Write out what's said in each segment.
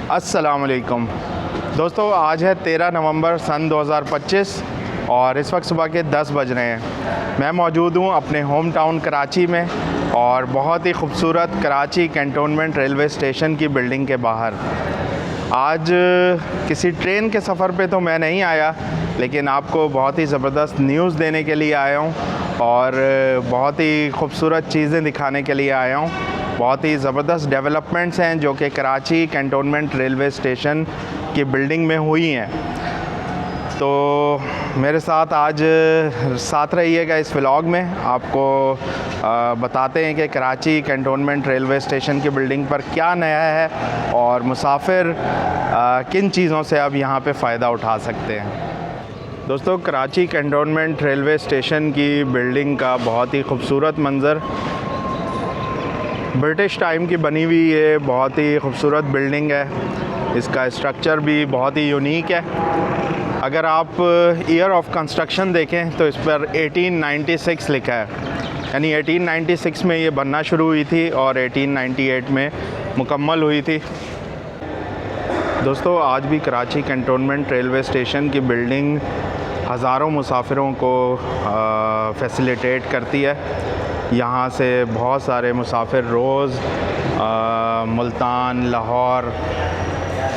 अस्सलामुअलैकुम दोस्तों, आज है 13 नवंबर सन 2025 और इस वक्त सुबह के 10 बज रहे हैं। मैं मौजूद हूँ अपने होम टाउन कराची में और बहुत ही खूबसूरत कराची कैंटोनमेंट रेलवे स्टेशन की बिल्डिंग के बाहर। आज किसी ट्रेन के सफ़र पे तो मैं नहीं आया, लेकिन आपको बहुत ही ज़बरदस्त न्यूज़ देने के लिए आया हूँ और बहुत ही खूबसूरत चीज़ें दिखाने के लिए आया हूँ। बहुत ही ज़बरदस्त डेवलपमेंट्स हैं जो कि कराची कैंटोनमेंट रेलवे स्टेशन की बिल्डिंग में हुई हैं। तो मेरे साथ आज साथ रहिएगा इस व्लॉग में। आपको बताते हैं कि कराची कैंटोनमेंट रेलवे स्टेशन की बिल्डिंग पर क्या नया है और मुसाफिर किन चीज़ों से अब यहाँ पे फ़ायदा उठा सकते हैं। दोस्तों, कराची कैंटोनमेंट रेलवे स्टेशन की बिल्डिंग का बहुत ही खूबसूरत मंज़र, ब्रिटिश टाइम की बनी हुई ये बहुत ही खूबसूरत बिल्डिंग है। इसका स्ट्रक्चर भी बहुत ही यूनिक है। अगर आप ईयर ऑफ कंस्ट्रक्शन देखें तो इस पर 1896 लिखा है, यानी 1896 में ये बनना शुरू हुई थी और 1898 में मुकम्मल हुई थी। दोस्तों, आज भी कराची कैंटोनमेंट रेलवे स्टेशन की बिल्डिंग हज़ारों मुसाफिरों को फैसिलिटेट करती है। यहाँ से बहुत सारे मुसाफिर रोज़ मुल्तान, लाहौर,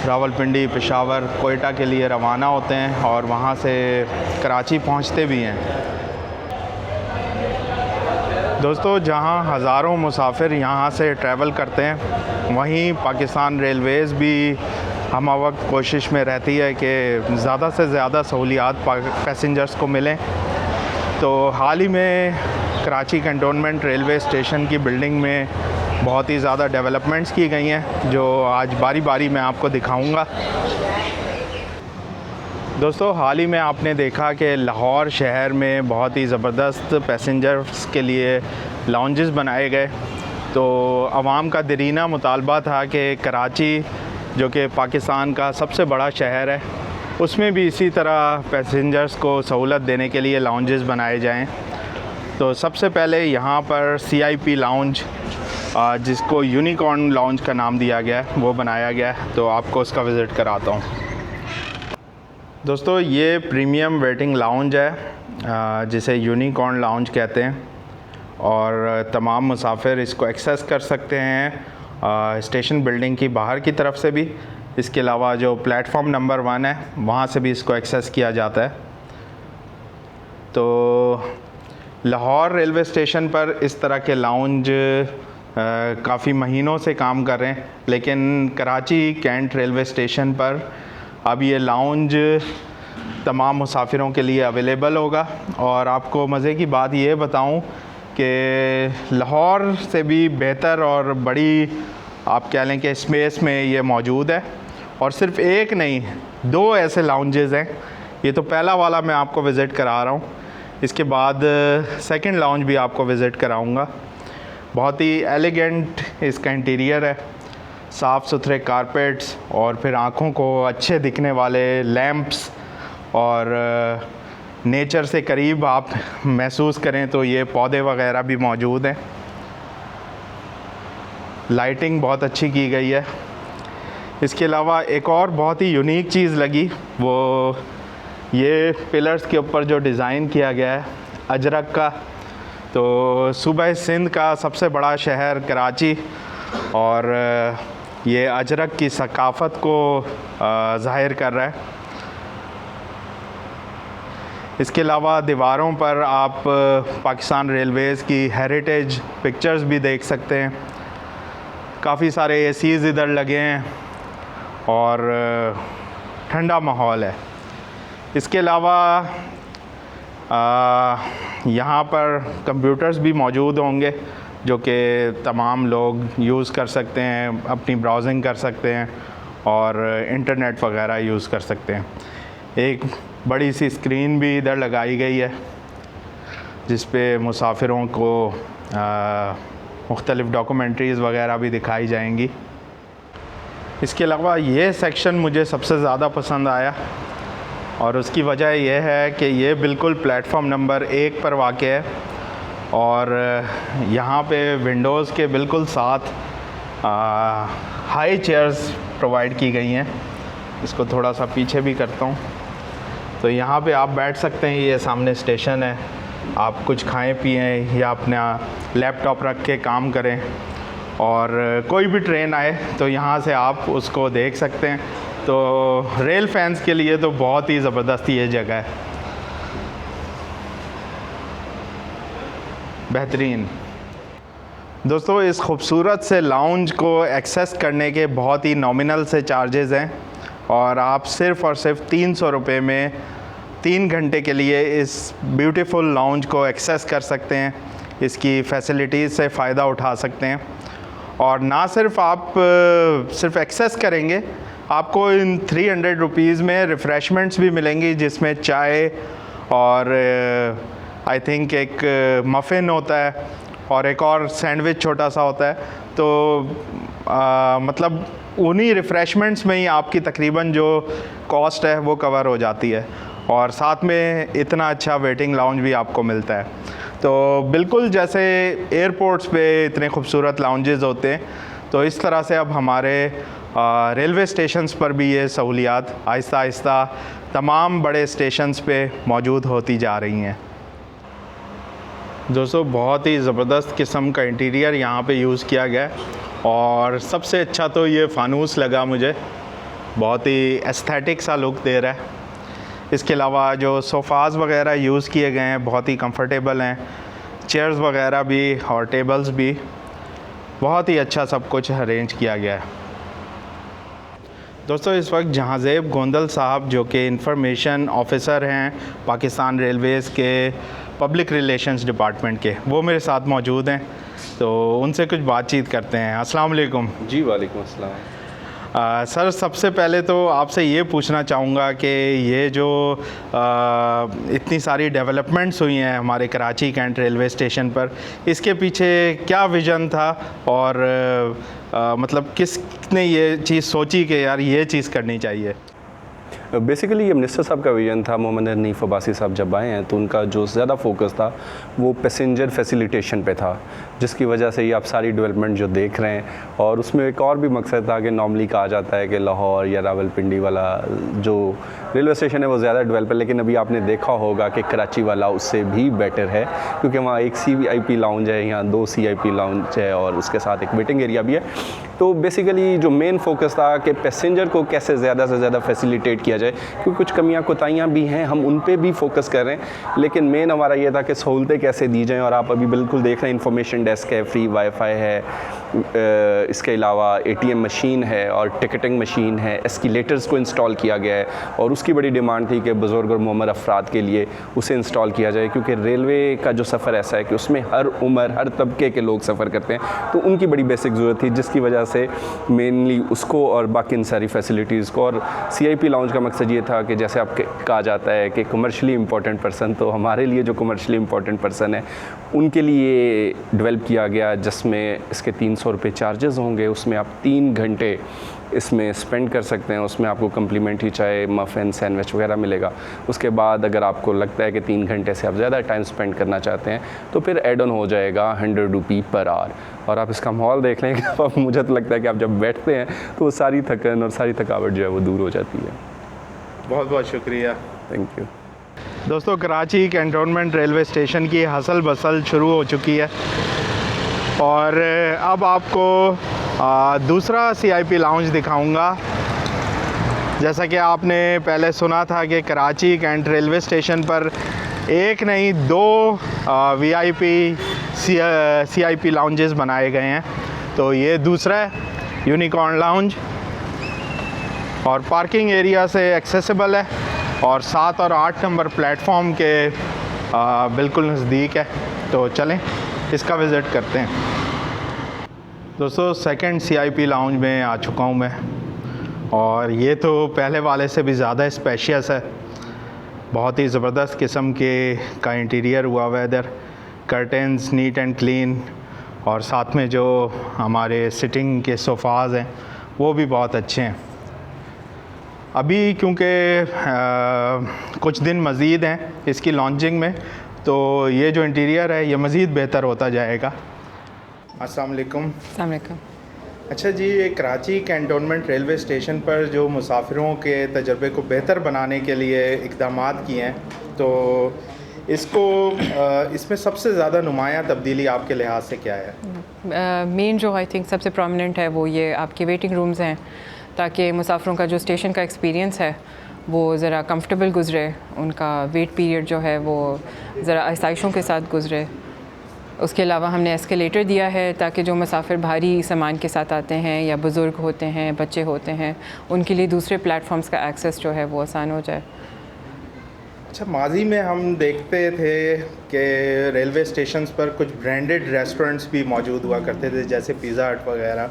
रावलपिंडी, पेशावर, कोयटा के लिए रवाना होते हैं और वहाँ से कराची पहुँचते भी हैं। दोस्तों, जहाँ हज़ारों मुसाफिर यहाँ से ट्रैवल करते हैं, वहीं पाकिस्तान रेलवेज़ भी हम वक्त कोशिश में रहती है कि ज़्यादा से ज़्यादा सहूलियात पैसेंजर्स को मिलें। तो हाल ही में कराची कैंटोनमेंट रेलवे स्टेशन की बिल्डिंग में बहुत ही ज़्यादा डेवलपमेंट्स की गई हैं, जो आज बारी बारी मैं आपको दिखाऊंगा। दोस्तों, हाल ही में आपने देखा कि लाहौर शहर में बहुत ही ज़बरदस्त पैसेंजर्स के लिए लाउंजेस बनाए गए। तो आवाम का दरीना मुतालबा था कि कराची, जो कि पाकिस्तान का सबसे बड़ा शहर है, उसमें भी इसी तरह पैसेंजर्स को सहूलत देने के लिए लाउंजेस बनाए जाएं। तो सबसे पहले यहाँ पर CIP लाउंज, जिसको यूनिकॉर्न लाउंज का नाम दिया गया है, वो बनाया गया है। तो आपको उसका विज़िट कराता हूँ। दोस्तों, ये प्रीमियम वेटिंग लाउंज है, जिसे यूनिकॉर्न लाउंज कहते हैं और तमाम मुसाफिर इसको एक्सेस कर सकते हैं स्टेशन बिल्डिंग की बाहर की तरफ से भी। इसके अलावा जो प्लेटफॉर्म नंबर 1 है, वहाँ से भी इसको एक्सेस किया जाता है। तो लाहौर रेलवे स्टेशन पर इस तरह के लाउंज काफ़ी महीनों से काम कर रहे हैं, लेकिन कराची कैंट रेलवे स्टेशन पर अब ये लाउंज तमाम मुसाफिरों के लिए अवेलेबल होगा। और आपको मज़े की बात ये बताऊं कि लाहौर से भी बेहतर और बड़ी, आप कह लें कि स्पेस में ये मौजूद है। और सिर्फ़ एक नहीं, 2 ऐसे लाउंजेस हैं। ये तो पहला वाला मैं आपको विज़िट करा रहा हूँ, इसके बाद सेकंड लाउंज भी आपको विज़िट कराऊंगा। बहुत ही एलिगेंट इसका इंटीरियर है, साफ़ सुथरे कारपेट्स और फिर आँखों को अच्छे दिखने वाले लैंप्स और नेचर से करीब आप महसूस करें तो ये पौधे वगैरह भी मौजूद हैं। लाइटिंग बहुत अच्छी की गई है। इसके अलावा एक और बहुत ही यूनिक चीज़ लगी, वो ये पिलर्स के ऊपर जो डिज़ाइन किया गया है अजरक का। तो सूबा सिंध का सबसे बड़ा शहर कराची, और ये अजरक की सकाफ़त को ज़ाहिर कर रहा है। इसके अलावा दीवारों पर आप पाकिस्तान रेलवेज़ की हेरिटेज पिक्चर्स भी देख सकते हैं। काफ़ी सारे ACs इधर लगे हैं और ठंडा माहौल है। इसके अलावा यहाँ पर कंप्यूटर्स भी मौजूद होंगे जो कि तमाम लोग यूज़ कर सकते हैं, अपनी ब्राउजिंग कर सकते हैं और इंटरनेट वगैरह यूज़ कर सकते हैं। एक बड़ी सी स्क्रीन भी इधर लगाई गई है जिस पे मुसाफिरों को मुख्तलिफ़ डॉक्यूमेंट्रीज़ वगैरह भी दिखाई जाएंगी। इसके अलावा ये सेक्शन मुझे सबसे ज़्यादा पसंद आया और उसकी वजह यह है कि ये बिल्कुल प्लेटफॉर्म नंबर 1 पर वाक़ है और यहाँ पे विंडोज़ के बिल्कुल साथ हाई चेयर्स प्रोवाइड की गई हैं। इसको थोड़ा सा पीछे भी करता हूँ। तो यहाँ पे आप बैठ सकते हैं, ये सामने स्टेशन है, आप कुछ खाएं पिएं या अपना लैपटॉप रख के काम करें, और कोई भी ट्रेन आए तो यहाँ से आप उसको देख सकते हैं। तो रेल फैंस के लिए तो बहुत ही ज़बरदस्त ये जगह है, बेहतरीन। दोस्तों, इस खूबसूरत से लाउंज को एक्सेस करने के बहुत ही नॉमिनल से चार्जेस हैं, और आप सिर्फ़ और सिर्फ 300 रुपये में 3 घंटे के लिए इस ब्यूटीफुल लाउंज को एक्सेस कर सकते हैं, इसकी फैसिलिटीज़ से फ़ायदा उठा सकते हैं। और ना सिर्फ आप सिर्फ एक्सेस करेंगे, आपको इन 300 रुपीज़ में रिफ़्रेशमेंट्स भी मिलेंगी, जिसमें चाय और आई थिंक एक मफ़िन होता है और एक और सैंडविच छोटा सा होता है। तो मतलब उन्हीं रिफ़्रेशमेंट्स में ही आपकी तकरीबन जो कॉस्ट है वो कवर हो जाती है, और साथ में इतना अच्छा वेटिंग लाउंज भी आपको मिलता है। तो बिल्कुल जैसे एयरपोर्ट्स पे इतने खूबसूरत लाउंजेस होते हैं, तो इस तरह से अब हमारे रेलवे स्टेशंस पर भी ये सहूलियात आहिस्ता आहिस्ता तमाम बड़े स्टेशंस पे मौजूद होती जा रही हैं। दोस्तों, बहुत ही ज़बरदस्त किस्म का इंटीरियर यहाँ पे यूज़ किया गया है, और सबसे अच्छा तो ये फ़ानूस लगा मुझे, बहुत ही एस्थेटिक सा लुक दे रहा है। इसके अलावा जो सोफ़ाज़ वगैरह यूज़ किए गए हैं बहुत ही कंफर्टेबल हैं, चेयर्स वगैरह भी और टेबल्स भी, बहुत ही अच्छा सब कुछ अरेंज किया गया है। दोस्तों, इस वक्त जहांज़ेब गोंदल साहब, जो कि इंफॉर्मेशन ऑफ़िसर हैं पाकिस्तान रेलवेज़ के पब्लिक रिलेशंस डिपार्टमेंट के, वो मेरे साथ मौजूद हैं। तो उनसे कुछ बातचीत करते हैं। अस्सलाम वालेकुम। जी वालेकुम अस्सलाम। सर, सबसे पहले तो आपसे ये पूछना चाहूँगा कि ये जो इतनी सारी डेवलपमेंट्स हुई हैं हमारे कराची कैंट रेलवे स्टेशन पर, इसके पीछे क्या विज़न था, और मतलब किसने ये चीज़ सोची कि यार ये चीज़ करनी चाहिए? बेसिकली ये मिनिस्टर साहब का विजन था। मोहम्मद हनीफ अब्बासी साहब जब आए हैं तो उनका जो ज़्यादा फोकस था वो पैसेंजर फैसिलिटेशन पे था, जिसकी वजह से ये आप सारी डेवलपमेंट जो देख रहे हैं। और उसमें एक और भी मकसद था कि नॉर्मली कहा जाता है कि लाहौर या रावलपिंडी वाला जो रेलवे स्टेशन है वो ज़्यादा डेवलप है, लेकिन अभी आपने देखा होगा कि कराची वाला उससे भी बेटर है, क्योंकि वहाँ एक CVIP लाउंज है, यहाँ 2 CIP लाउंज है, और उसके साथ एक वेटिंग एरिया भी है। तो बेसिकली जो मेन फोकस था कि पैसेंजर को कैसे ज़्यादा से ज़्यादा फैसिलिटेट किया जाए, क्योंकि कुछ कमियां कोताहियां भी हैं, हम उन पे भी फोकस कर रहे हैं, लेकिन मेन हमारा ये था कि सहूलतें कैसे दी जाएं। और आप अभी बिल्कुल देख रहे हैं, इंफॉर्मेशन डेस्क है, फ्री वाईफाई है, इसके अलावा ATM मशीन है और टिकटिंग मशीन है, एस्केलेटर्स को इंस्टॉल किया गया है, और उसकी बड़ी डिमांड थी कि बुज़ुर्ग और मुअम्मर अफराद के लिए उसे इंस्टॉल किया जाए, क्योंकि रेलवे का जो सफ़र ऐसा है कि उसमें हर उम्र हर तबके के लोग सफ़र करते हैं, तो उनकी बड़ी बेसिक ज़रूरत थी, जिसकी वजह से मेनली उसको और बाकी इन सारी फैसिलिटीज़ को। और CIP लाउंज का मकसद ये था कि जैसे आप कहा जाता है कि कमर्शली इंपॉर्टेंट पर्सन, तो हमारे लिए जो कमर्शली इंपॉर्टेंट पर्सन है उनके लिए डेवलप किया गया, जिसमें इसके 300 रुपये चार्जेस होंगे। उसमें आप 3 घंटे इसमें स्पेंड कर सकते हैं, उसमें आपको कम्प्लीमेंट्री चाय, मफ़िन, सैंडविच वगैरह मिलेगा। उसके बाद अगर आपको लगता है कि 3 घंटे से आप ज़्यादा टाइम स्पेंड करना चाहते हैं तो फिर एड ऑन हो जाएगा 100 रुपये पर आवर। और आप इसका माहौल देख लेंगे, अब मुझे तो लगता है कि आप जब बैठते हैं तो वो सारी थकन और सारी थकावट जो है वो दूर हो जाती है। बहुत बहुत शुक्रिया, थैंक यू। दोस्तों, कराची कैंटोनमेंट रेलवे स्टेशन की हसल बसल शुरू हो चुकी है, और अब आपको दूसरा CIP लाउंज दिखाऊंगा। जैसा कि आपने पहले सुना था कि कराची कैंट रेलवे स्टेशन पर एक नहीं 2 VIP CIP लाउंजेस बनाए गए हैं। तो ये दूसरा है, यूनिकॉर्न लाउंज, और पार्किंग एरिया से एक्सेसिबल है, और 7 और 8 नंबर प्लेटफॉर्म के बिल्कुल नज़दीक है। तो चलें इसका विज़िट करते हैं। दोस्तों, सेकंड CIP लाउंज में आ चुका हूँ मैं, और ये तो पहले वाले से भी ज़्यादा स्पेशियस है। बहुत ही ज़बरदस्त किस्म के का इंटीरियर हुआ हुआ है इधर, कर्टेंस नीट एंड क्लीन, और साथ में जो हमारे सिटिंग के सोफ़ाज़ हैं वो भी बहुत अच्छे हैं। अभी क्योंकि कुछ दिन मज़ीद हैं इसकी लॉन्चिंग में, तो ये जो इंटीरियर है ये मज़ीद बेहतर होता जाएगा। अस्सलाम वालेकुम। अस्सलाम वालेकुम। अच्छा जी, ये कराची कैंटोनमेंट रेलवे स्टेशन पर जो मुसाफिरों के तजर्बे को बेहतर बनाने के लिए इक़दामात किए हैं, तो इसको इसमें सबसे ज़्यादा नुमायाँ तब्दीली आपके लिहाज से क्या है? मेन जो आई थिंक सबसे प्रोमिनेंट है वो ये आपके वेटिंग रूम्स हैं, ताकि मुसाफिरों का जो स्टेशन का एक्सपीरियंस है वो ज़रा कंफर्टेबल गुज़रे, उनका वेट पीरियड जो है वो ज़रा आसाइशों के साथ गुज़रे। उसके अलावा हमने एस्केलेटर दिया है ताकि जो मुसाफिर भारी सामान के साथ आते हैं या बुज़ुर्ग होते हैं, बच्चे होते हैं, उनके लिए दूसरे प्लेटफॉर्म्स का एक्सेस जो है वो आसान हो जाए। अच्छा, माजी में हम देखते थे कि रेलवे स्टेशंस पर कुछ ब्रांडेड रेस्टोरेंट्स भी मौजूद हुआ करते थे, जैसे पिज़्ज़ा हट वगैरह।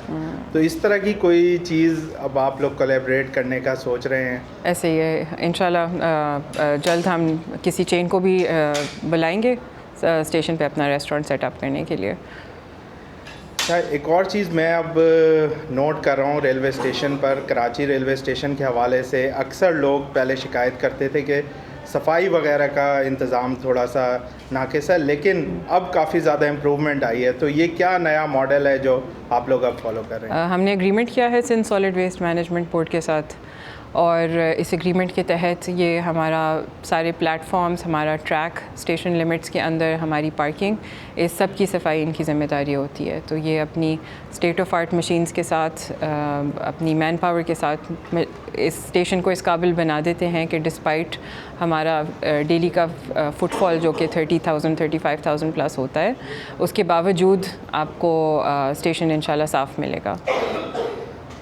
तो इस तरह की कोई चीज़ अब आप लोग कोलैबोरेट करने का सोच रहे हैं? ऐसे ही है, इंशाल्लाह जल्द हम किसी चेन को भी बुलाएंगे स्टेशन पे अपना रेस्टोरेंट सेटअप करने के लिए। अच्छा, एक और चीज़ मैं अब नोट कर रहा हूँ रेलवे स्टेशन पर, कराची रेलवे स्टेशन के हवाले से अक्सर लोग पहले शिकायत करते थे कि सफाई वगैरह का इंतज़ाम थोड़ा सा नाक़िस है, लेकिन अब काफ़ी ज़्यादा इम्प्रूवमेंट आई है। तो ये क्या नया मॉडल है जो आप लोग अब फॉलो कर रहे हैं? हमने एग्रीमेंट किया है Sindh solid waste management board के साथ, और इस एग्रीमेंट के तहत ये हमारा सारे प्लेटफॉर्म्स, हमारा ट्रैक, स्टेशन लिमिट्स के अंदर हमारी पार्किंग, इस सब की सफाई इनकी ज़िम्मेदारी होती है। तो ये अपनी स्टेट ऑफ आर्ट मशीन्स के साथ, अपनी मैन पावर के साथ इस स्टेशन को इस काबिल बना देते हैं कि डिस्पाइट हमारा डेली का फुटफॉल जो कि 30,000 35,000 प्लस होता है, उसके बावजूद आपको स्टेशन इंशाल्लाह साफ़ मिलेगा।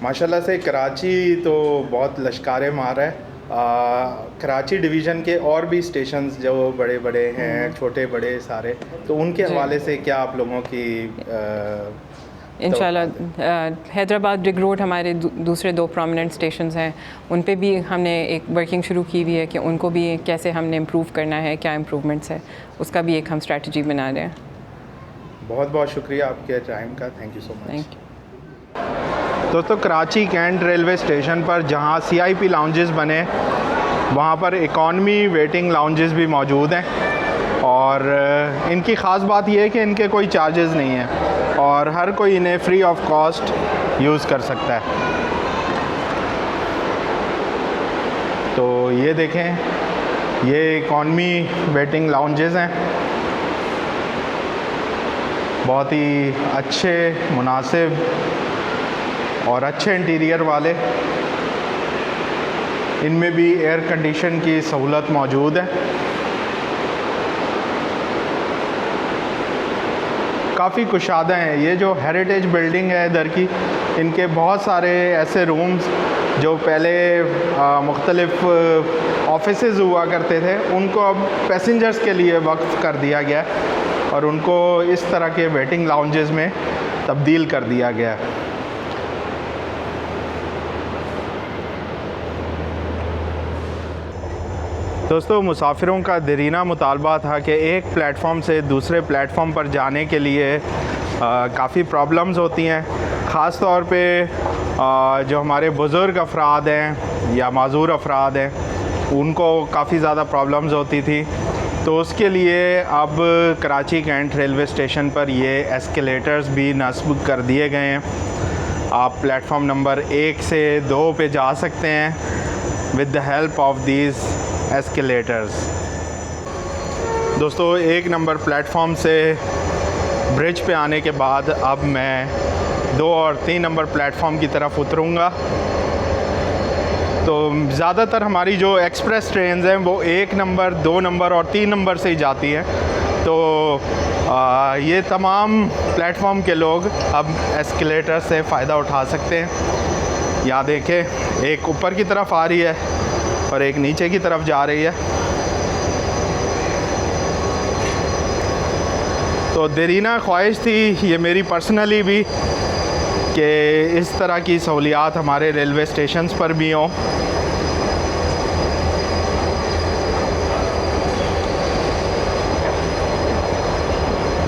माशाल्लाह से कराची तो बहुत लश्कारे मार है। कराची डिवीज़न के और भी स्टेशंस जो बड़े बड़े हैं, छोटे बड़े सारे, तो उनके हवाले से क्या आप लोगों की इंशाल्लाह हैदराबाद रिग रोड हमारे दूसरे 2 प्रोमिनेंट स्टेशंस हैं, उन पे भी हमने एक वर्किंग शुरू की हुई है कि उनको भी कैसे हमने इम्प्रूव करना है, क्या इम्प्रूवमेंट्स है, उसका भी एक हम स्ट्रैटेजी बना रहे हैं। बहुत बहुत शुक्रिया आपके टाइम का, thank you so much. Thank you. दोस्तों, कराची कैंट रेलवे स्टेशन पर जहां CIP लाउंजेस बने, वहां पर इकॉनमी वेटिंग लाउंजेस भी मौजूद हैं, और इनकी ख़ास बात यह है कि इनके कोई चार्जेस नहीं हैं और हर कोई इन्हें फ्री ऑफ कॉस्ट यूज़ कर सकता है। तो ये देखें, ये इकॉनमी वेटिंग लाउंजेस हैं, बहुत ही अच्छे, मुनासिब और अच्छे इंटीरियर वाले। इनमें भी एयर कंडीशन की सहूलत मौजूद है। काफ़ी कुशादा हैं। ये जो हेरिटेज बिल्डिंग है इधर की, इनके बहुत सारे ऐसे रूम्स जो पहले मुख्तलिफ ऑफिसेज़ हुआ करते थे, उनको अब पैसेंजर्स के लिए वक्फ कर दिया गया है और उनको इस तरह के वेटिंग लाउंजेस में तब्दील कर दिया गया है। दोस्तों, मुसाफिरों का देरीना मुतालबा था कि एक प्लेटफॉर्म से दूसरे प्लेटफॉर्म पर जाने के लिए काफ़ी प्रॉब्लम्स होती हैं। ख़ास तौर पे जो हमारे बुज़ुर्ग अफराद हैं या माज़ूर अफराद हैं, उनको काफ़ी ज़्यादा प्रॉब्लम्स होती थी। तो उसके लिए अब कराची कैंट रेलवे स्टेशन पर ये एस्केलेटर्स भी नस्ब कर दिए गए हैं। आप प्लेटफॉर्म नंबर 1 से 2 पे जा सकते हैं with the help of these escalators. दोस्तों, 1 नंबर प्लेटफॉर्म से ब्रिज पे आने के बाद अब मैं 2 और 3 नंबर प्लेटफॉर्म की तरफ उतरूँगा। तो ज़्यादातर हमारी जो एक्सप्रेस ट्रेन्स हैं वो 1 नंबर, 2 नंबर और 3 नंबर से ही जाती हैं। तो ये तमाम प्लेटफॉर्म के लोग अब एस्केलेटर से फ़ायदा उठा सकते हैं। यहाँ देखें, एक ऊपर की तरफ आ रही है और एक नीचे की तरफ जा रही है। तो देरीना ख्वाहिश थी ये मेरी पर्सनली भी कि इस तरह की सहूलियात हमारे रेलवे स्टेशंस पर भी हों।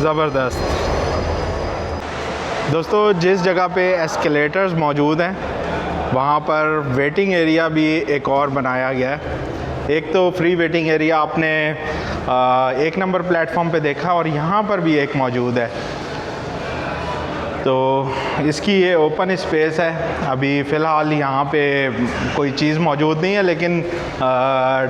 ज़बरदस्त। दोस्तों, जिस जगह पे एस्केलेटर्स मौजूद हैं वहाँ पर वेटिंग एरिया भी एक और बनाया गया है। एक तो फ्री वेटिंग एरिया आपने 1 नंबर प्लेटफॉर्म पे देखा और यहाँ पर भी एक मौजूद है। तो इसकी ये ओपन स्पेस है। अभी फ़िलहाल यहाँ पे कोई चीज़ मौजूद नहीं है, लेकिन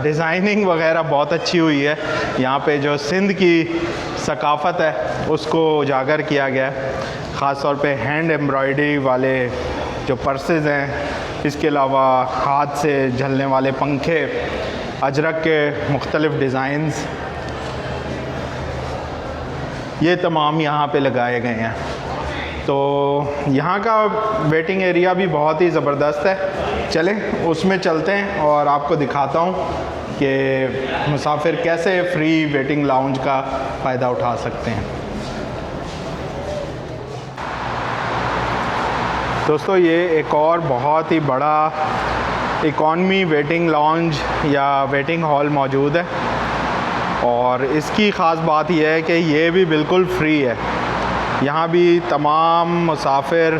डिज़ाइनिंग वगैरह बहुत अच्छी हुई है। यहाँ पे जो सिंध की सकाफ़त है उसको उजागर किया गया है, ख़ास तौर पे हैंड एम्ब्रॉयडरी वाले जो पर्सेस हैं, इसके अलावा हाथ से झलने वाले पंखे, अजरक के मुख्तलिफ़ डिज़ाइंस, ये तमाम यहाँ पे लगाए गए हैं। तो यहाँ का वेटिंग एरिया भी बहुत ही ज़बरदस्त है। चलें उसमें चलते हैं और आपको दिखाता हूँ कि मुसाफिर कैसे फ्री वेटिंग लाउंज का फ़ायदा उठा सकते हैं। दोस्तों, ये एक और बहुत ही बड़ा इकॉनमी वेटिंग लाउंज या वेटिंग हॉल मौजूद है, और इसकी ख़ास बात यह है कि ये भी बिल्कुल फ्री है। यहाँ भी तमाम मुसाफिर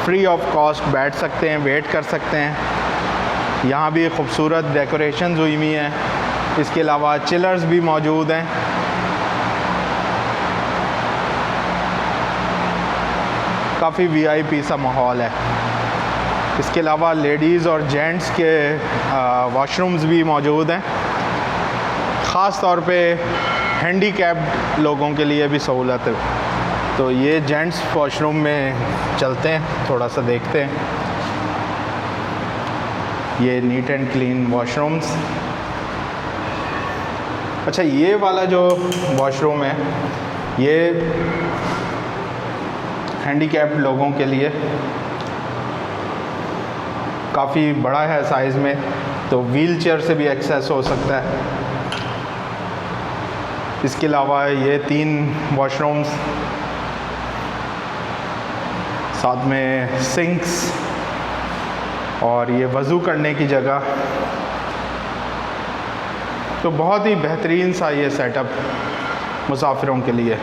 फ्री ऑफ कॉस्ट बैठ सकते हैं, वेट कर सकते हैं। यहाँ भी खूबसूरत डेकोरेशंस हुई हुई हैं। इसके अलावा चिलर्स भी मौजूद हैं। काफ़ी वीआईपी सा माहौल है। इसके अलावा लेडीज़ और जेंट्स के वॉशरूम्स भी मौजूद हैं। ख़ास तौर पे हैंडीकैप्ड लोगों के लिए भी सहूलत है। तो ये जेंट्स वॉशरूम में चलते हैं, थोड़ा सा देखते हैं। ये नीट एंड क्लीन वॉशरूम्स। अच्छा, ये वाला जो वॉशरूम है ये हैंडीकैप्ड लोगों के लिए काफ़ी बड़ा है साइज़ में, तो व्हील चेयर से भी एक्सेस हो सकता है। इसके अलावा ये 3 वॉशरूम्स, साथ में सिंक्स और ये वज़ू करने की जगह। तो बहुत ही बेहतरीन सा ये सेटअप मुसाफिरों के लिए।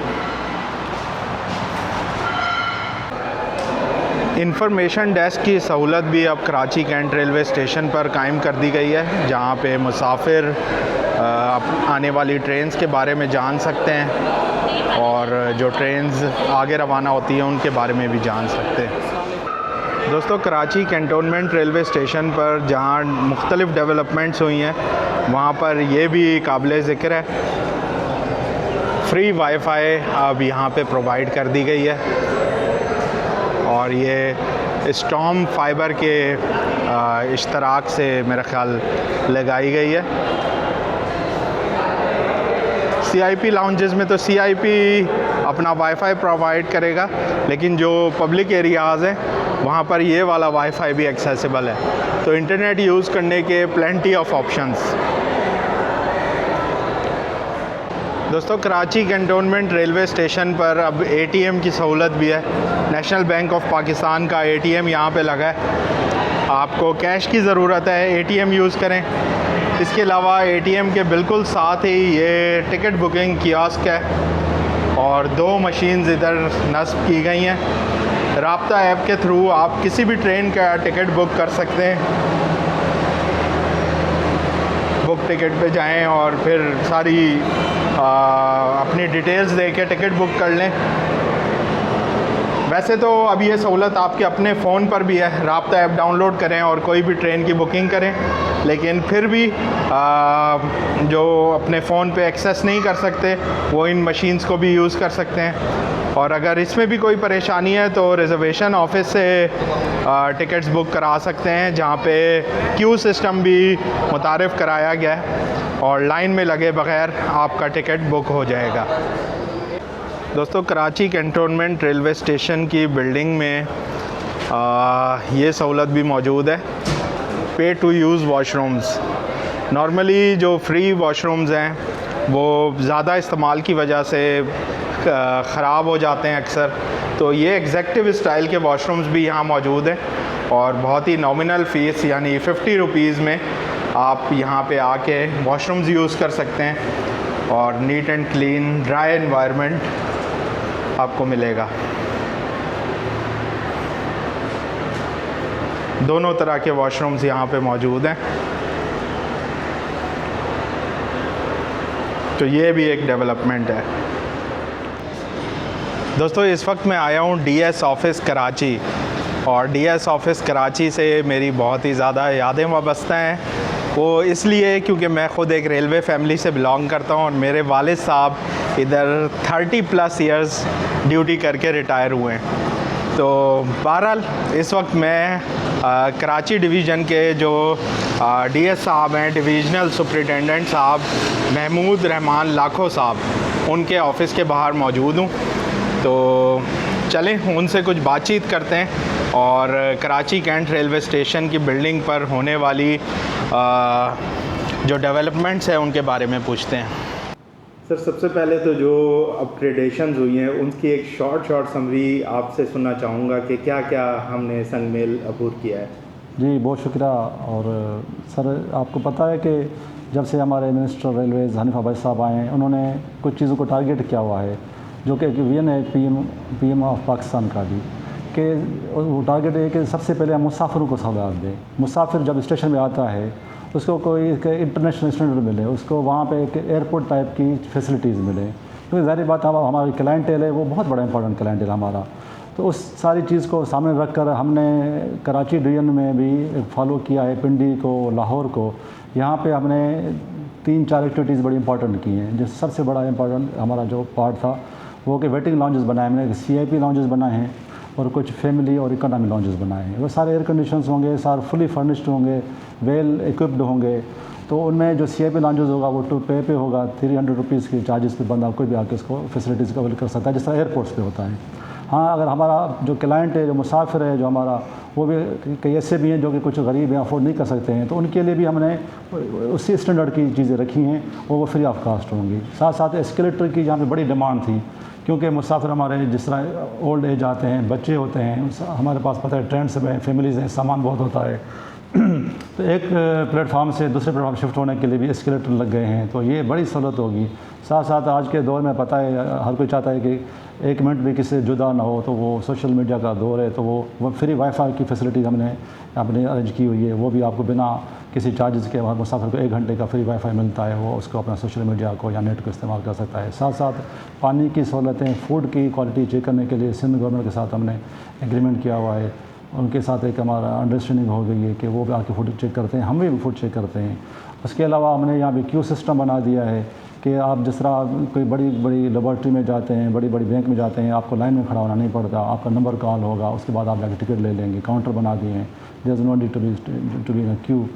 इंफॉर्मेशन डेस्क की सहूलत भी अब कराची कैंट रेलवे स्टेशन पर कायम कर दी गई है, जहाँ पे मुसाफिर आने वाली ट्रेन्स के बारे में जान सकते हैं और जो ट्रेन्स आगे रवाना होती हैं उनके बारे में भी जान सकते हैं। दोस्तों, कराची कैंटोनमेंट रेलवे स्टेशन पर जहाँ मुख्तलिफ़ डेवलपमेंट्स हुई हैं, वहाँ पर ये भी काबिल ज़िक्र है। फ्री वाईफाई अब यहाँ पे प्रोवाइड कर दी गई है, और ये स्टॉर्म फाइबर के इश्तराक से मेरा ख़्याल लगाई गई है। CIP लाउंजेस में तो CIP अपना वाईफाई प्रोवाइड करेगा, लेकिन जो पब्लिक एरियाज़ हैं वहाँ पर ये वाला वाईफाई भी एक्सेसिबल है। तो इंटरनेट यूज़ करने के प्लेंटी ऑफ ऑप्शंस। दोस्तों, कराची कैंटोनमेंट रेलवे स्टेशन पर अब ATM की सहूलत भी है। नेशनल बैंक ऑफ पाकिस्तान का ATM यहाँ पे लगा है। आपको कैश की ज़रूरत है, ATM यूज़ करें। इसके अलावा ATM के बिल्कुल साथ ही ये टिकट बुकिंग कियोस्क है, और 2 मशीन्स इधर नस्ब की गई हैं। राब्ता ऐप के थ्रू आप किसी भी ट्रेन का टिकट बुक कर सकते हैं। बुक टिकट पे जाएं और फिर सारी अपनी डिटेल्स दे के टिकट बुक कर लें। वैसे तो अब ये सहूलत आपके अपने फ़ोन पर भी है, राब्ता ऐप डाउनलोड करें और कोई भी ट्रेन की बुकिंग करें, लेकिन फिर भी जो अपने फ़ोन पे एक्सेस नहीं कर सकते वो इन मशीन्स को भी यूज़ कर सकते हैं। और अगर इसमें भी कोई परेशानी है तो रिज़र्वेशन ऑफिस से टिकट्स बुक करा सकते हैं, जहाँ पे क्यू सिस्टम भी मुतारिफ़ कराया गया है और लाइन में लगे बग़ैर आपका टिकट बुक हो जाएगा। दोस्तों, कराची कैंटोनमेंट रेलवे स्टेशन की बिल्डिंग में ये सहूलत भी मौजूद है, पे टू यूज़ वॉशरूम्स। नॉर्मली जो फ्री वॉशरूम्स हैं वो ज़्यादा इस्तेमाल की वजह से ख़राब हो जाते हैं अक्सर, तो ये एग्जेक्टिव स्टाइल के वॉशरूम्स भी यहाँ मौजूद हैं, और बहुत ही नॉमिनल फ़ीस यानी 50 रुपीज़ में आप यहाँ पे आके वॉशरूम्स यूज़ कर सकते हैं, और neat and clean dry environment आपको मिलेगा। दोनों तरह के वॉशरूम्स यहाँ पे मौजूद हैं। तो ये भी एक डेवलपमेंट है। दोस्तों इस वक्त मैं आया हूँ डीएस ऑफिस कराची, और डीएस ऑफिस कराची से मेरी बहुत ही ज़्यादा यादें वाबस्ता हैं। वो इसलिए क्योंकि मैं ख़ुद एक रेलवे फैमिली से बिलोंग करता हूँ और मेरे वालिद साहब इधर 30+ ईयर्स ड्यूटी करके रिटायर हुए हैं। तो बहरहाल इस वक्त मैं कराची डिवीज़न के जो डीएस साहब हैं, डिविजनल सुपरिटेंडेंट साहब महमूद रहमान लाखो साहब, उनके ऑफ़िस के बाहर मौजूद हूँ। तो चलें उनसे कुछ बातचीत करते हैं और कराची कैंट रेलवे स्टेशन की बिल्डिंग पर होने वाली जो डेवलपमेंट्स हैं उनके बारे में पूछते हैं। सर सबसे पहले तो जो अपग्रेडेशंस हुई हैं उनकी एक शॉर्ट समरी आपसे सुनना चाहूँगा कि क्या क्या हमने संग मेल अबूर किया है। जी बहुत शुक्रिया। और सर आपको पता है कि जब से हमारे मिनिस्टर रेलवेज़ हनीफ अब्बासी साहब आए हैं, उन्होंने कुछ चीज़ों को टारगेट किया हुआ है जो कि विजन है पीएम ऑफ पाकिस्तान का भी, कि वो टारगेट है कि सबसे पहले हम मुसाफिरों को सहूलियत दें। मुसाफिर जब स्टेशन में आता है उसको कोई इंटरनेशनल स्टैंडर्ड मिले, उसको वहाँ पे एक एयरपोर्ट टाइप की फैसिलिटीज़ मिले, क्योंकि ज़ाहिर बात है हमारी क्लाइंटेल है वो बहुत बड़ा इंपॉर्टेंट क्लाइंटेल हमारा। तो उस सारी चीज़ को सामने रख कर हमने कराची डिवीज़न में भी फॉलो किया है, पिंडी को, लाहौर को। यहाँ पे हमने 3-4 एक्टिविटीज़ बड़ी इंपॉर्टेंट की हैं। जिस सबसे बड़ा इंपॉर्टेंट हमारा जो पार्ट था वो कि वेटिंग लॉन्जेस बनाए, हमने CIP लॉन्जेस बनाए हैं और कुछ फैमिली और इकोनॉमी लॉन्जेस बनाए हैं। वो सारे एयर कंडीशंस होंगे, सारे फुली फर्निश्ड होंगे, वेल इक्विप्ड होंगे। तो उनमें जो CIP लॉन्जेस होगा वो टू पे होगा, 300 रुपीज़ के चार्जेस पे बंदा कोई भी आके उसको फैसिलिटीज़ का अवेल कर सकता है, जिस तरह एयरपोर्ट्स पे होता है। हाँ, अगर हमारा जो क्लाइंट है, जो मुसाफिर है, जो हमारा वो भी कई ऐसे भी हैं जो कि कुछ गरीब हैं, अफोर्ड नहीं कर सकते हैं, तो उनके लिए भी हमने उसी स्टैंडर्ड की चीज़ें रखी हैं और वो फ्री ऑफ कास्ट होंगी। साथ साथ एस्केलेटर की जहाँ पे बड़ी डिमांड थी, क्योंकि मुसाफिर हमारे जिस तरह ओल्ड एज आते हैं, बच्चे होते हैं, हमारे पास पता है ट्रेंड्स में फैमिलीज़ हैं, सामान बहुत होता है तो एक प्लेटफॉर्म से दूसरे प्लेटफॉर्म शिफ्ट होने के लिए भी एस्केलेटर लग गए हैं, तो ये बड़ी सहूलत होगी। साथ साथ आज के दौर में पता है हर कोई चाहता है कि 1 मिनट भी किसी से जुदा ना हो, तो वो सोशल मीडिया का दौर है, तो वो फ्री वाईफाई की फैसिलिटी हमने अरेंज की हुई है। वो भी आपको बिना किसी चार्जेस के मुसाफिर को 1 घंटे का फ्री वाईफाई मिलता है, वो उसको अपना सोशल मीडिया को या नेट को इस्तेमाल कर सकता है। साथ साथ पानी की सहूलतें, फूड की क्वालिटी चेक करने के लिए सिंध गवर्नमेंट के साथ हमने एग्रीमेंट किया हुआ है। उनके साथ एक हमारा अंडरस्टैंडिंग हो गई है कि वो भी आके फूड चेक करते हैं, हम भी फूड चेक करते हैं। उसके अलावा हमने यहाँ भी क्यू सिस्टम बना दिया है कि आप जिस तरह कोई बड़ी बड़ी लेबॉर्ट्री में जाते हैं, बड़ी बड़ी बैंक में जाते हैं, आपको लाइन में खड़ा होना नहीं पड़ता, आपका नंबर कॉल होगा, उसके बाद आप जाकर टिकट ले लेंगे। काउंटर बना दिए हैं, there is no need to be in queue.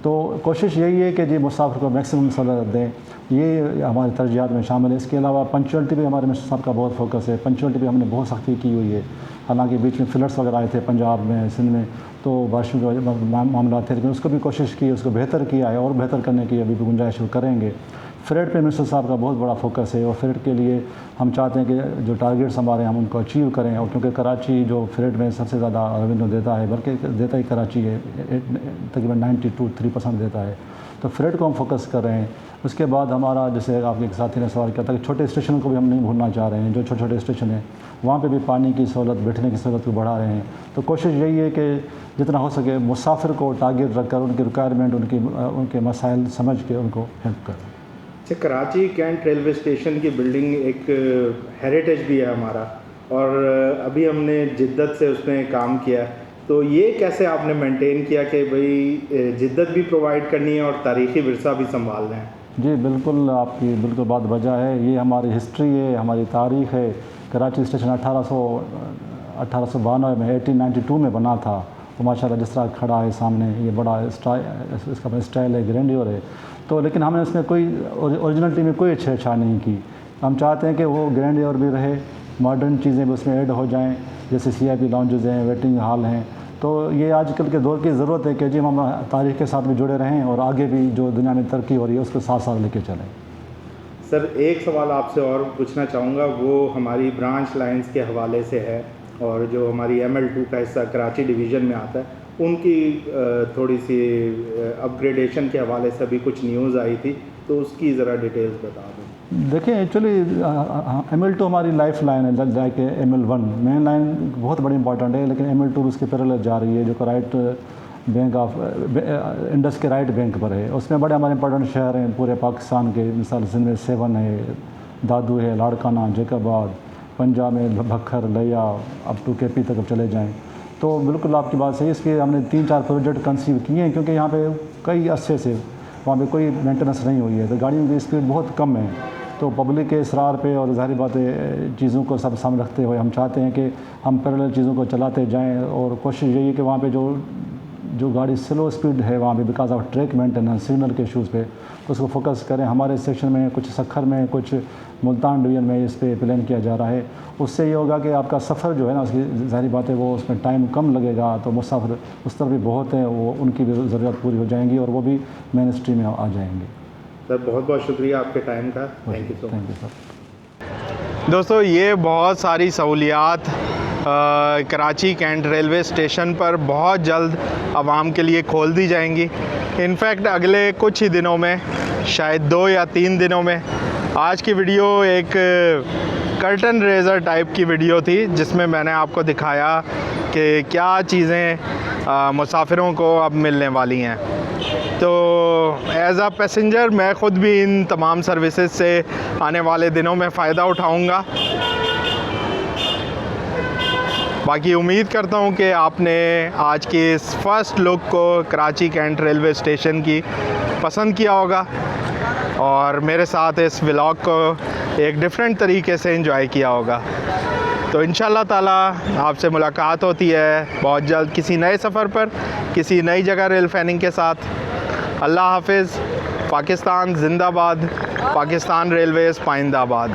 तो कोशिश यही है कि जी मुसाफिर को मैक्सिमम सहूलत दें, ये हमारी तरजीहात में शामिल है। इसके अलावा पंक्चुअलिटी पे हमारे मिनिस्टर साहब का बहुत फोकस है। पंक्चुअलिटी पे हमने बहुत सख्ती की हुई है। हालांकि बीच में फ्लड्स वगैरह आए थे पंजाब में, सिंध में, तो बारिशों के मामला थे, लेकिन उसको भी कोशिश की, उसको बेहतर किया है और बेहतर करने की अभी भी गुंजाइश करेंगे। फ्रेट पे मिनिस्टर साहब का बहुत बड़ा फोकस है और फ्रेट के लिए हम चाहते हैं कि जो टारगेट्स हमारे हम उनको अचीव करें। और क्योंकि कराची जो फ्रेट में सबसे ज़्यादा रेवेन्यू देता है, बल्कि देता ही कराची है, तकरीबन 92-3% देता है, तो फ्रेट को हम फोकस कर रहे हैं। उसके बाद हमारा, जैसे आपके एक साथी ने सवाल किया था कि छोटे स्टेशनों को भी हम नहीं भूलना चाह रहे हैं। जो छोटे छोटे स्टेशन हैं वहाँ पे भी पानी की सहूलत, बैठने की सहूलत को बढ़ा रहे हैं। तो कोशिश यही है कि जितना हो सके मुसाफिर को टारगेट रखकर उनकी रिक्वायरमेंट, उनके मसाइल समझ के उनको हेल्प करें। अच्छा, कराची कैंट रेलवे स्टेशन की बिल्डिंग एक हेरिटेज भी है हमारा, और अभी हमने जिद्दत से उसमें काम किया, तो ये कैसे आपने मेंटेन किया कि भाई जिद्दत भी प्रोवाइड करनी है और तारीख़ी विरसा भी संभालना है? जी बिल्कुल, आपकी बिल्कुल बात वजह है। ये हमारी हिस्ट्री है, हमारी तारीख़ है। कराची स्टेशन 1892 में 1892 में बना था। तो माशाल्लाह जिस तरह खड़ा है सामने, ये बड़ा इसका स्टाइल है, ग्रैंडियर है। तो लेकिन हमने उसमें कोई ओरिजिनलिटी में कोई छेड़छाड़ नहीं की। हम चाहते हैं कि वो ग्रैंडियर भी रहे, मॉडर्न चीज़ें भी उसमें ऐड हो जाएं, जैसे CIP लॉन्जेस हैं, वेटिंग हॉल हैं। तो ये आजकल के दौर की ज़रूरत है कि जी हम तारीख़ के साथ भी जुड़े रहें और आगे भी जो दुनिया में तरक्की हो रही है उसको साथ साथ लेके चलें। सर एक सवाल आपसे और पूछना चाहूँगा, वो हमारी ब्रांच लाइंस के हवाले से है, और जो हमारी ML2 का हिस्सा कराची डिवीज़न में आता है, उनकी थोड़ी सी अपग्रेडेशन के हवाले से भी कुछ न्यूज़ आई थी, तो उसकी ज़रा डिटेल्स बता दें। देखिए एक्चुअली ML2 हमारी लाइफ लाइन है, लाइक ML1 मेन लाइन बहुत बड़ी इंपॉर्टेंट है, लेकिन ML2 उसके पैरेलल जा रही है, जो राइट बैंक ऑफ इंडस के राइट बैंक पर है। उसमें बड़े हमारे इंपॉर्टेंट शहर हैं पूरे पाकिस्तान के, मिसाल सिंध में 7 है, दादू है, लाड़काना, जैकाबाद, पंजाब में भक्खर लिया अप टू KP तक अब चले जाएँ। तो बिल्कुल आपकी बात सही है। इसके हमने 3-4 प्रोजेक्ट कंसीव किए हैं, क्योंकि यहाँ पे कई अरसे से वहाँ पे कोई मेंटेनेंस नहीं हुई है, तो गाड़ियों की स्पीड बहुत कम है। तो पब्लिक के इसरार पे और ज़ाहिर बात है चीज़ों को सब सामने रखते हुए हम चाहते हैं कि हम पैरेलल चीज़ों को चलाते जाएं, और कोशिश यही है कि वहाँ पे जो गाड़ी स्लो स्पीड है वहाँ पे because of track maintenance signal के इशूज़ पे तो उसको फोकस करें। हमारे सेक्शन में कुछ सखर में, कुछ मुल्तान डिवीज़न में इस पे प्लान किया जा रहा है। उससे ये होगा कि आपका सफ़र जो है ना, उसकी ज़ाहिर बात है वो उसमें टाइम कम लगेगा, तो मुसाफिर उस तरफ भी बहुत है, वो उनकी भी ज़रूरत पूरी हो जाएंगी और वो भी मेन स्ट्रीम में आ जाएंगे। सर बहुत बहुत शुक्रिया आपके टाइम का। Thank you so much. Thank you sir. दोस्तों ये बहुत सारी सहूलियात कराची कैंट रेलवे स्टेशन पर बहुत जल्द आवाम के लिए खोल दी जाएंगी। इनफैक्ट अगले कुछ ही दिनों में, शायद 2 या 3 दिनों में। आज की वीडियो एक कर्टन रेजर टाइप की वीडियो थी, जिसमें मैंने आपको दिखाया कि क्या चीज़ें मुसाफिरों को अब मिलने वाली हैं। तो एज़ अ पैसेंजर मैं ख़ुद भी इन तमाम सर्विसेज से आने वाले दिनों में फ़ायदा उठाऊंगा। बाकी उम्मीद करता हूं कि आपने आज की इस फ़र्स्ट लुक को कराची कैंट रेलवे स्टेशन की पसंद किया होगा और मेरे साथ इस व्लॉग को एक डिफरेंट तरीके से एंजॉय किया होगा। तो इंशाल्लाह ताला आपसे मुलाकात होती है बहुत जल्द किसी नए सफ़र पर, किसी नई जगह रेल फैनिंग के साथ। अल्लाह हाफिज़। पाकिस्तान जिंदाबाद। पाकिस्तान रेलवेज़ पाइंदाबाद।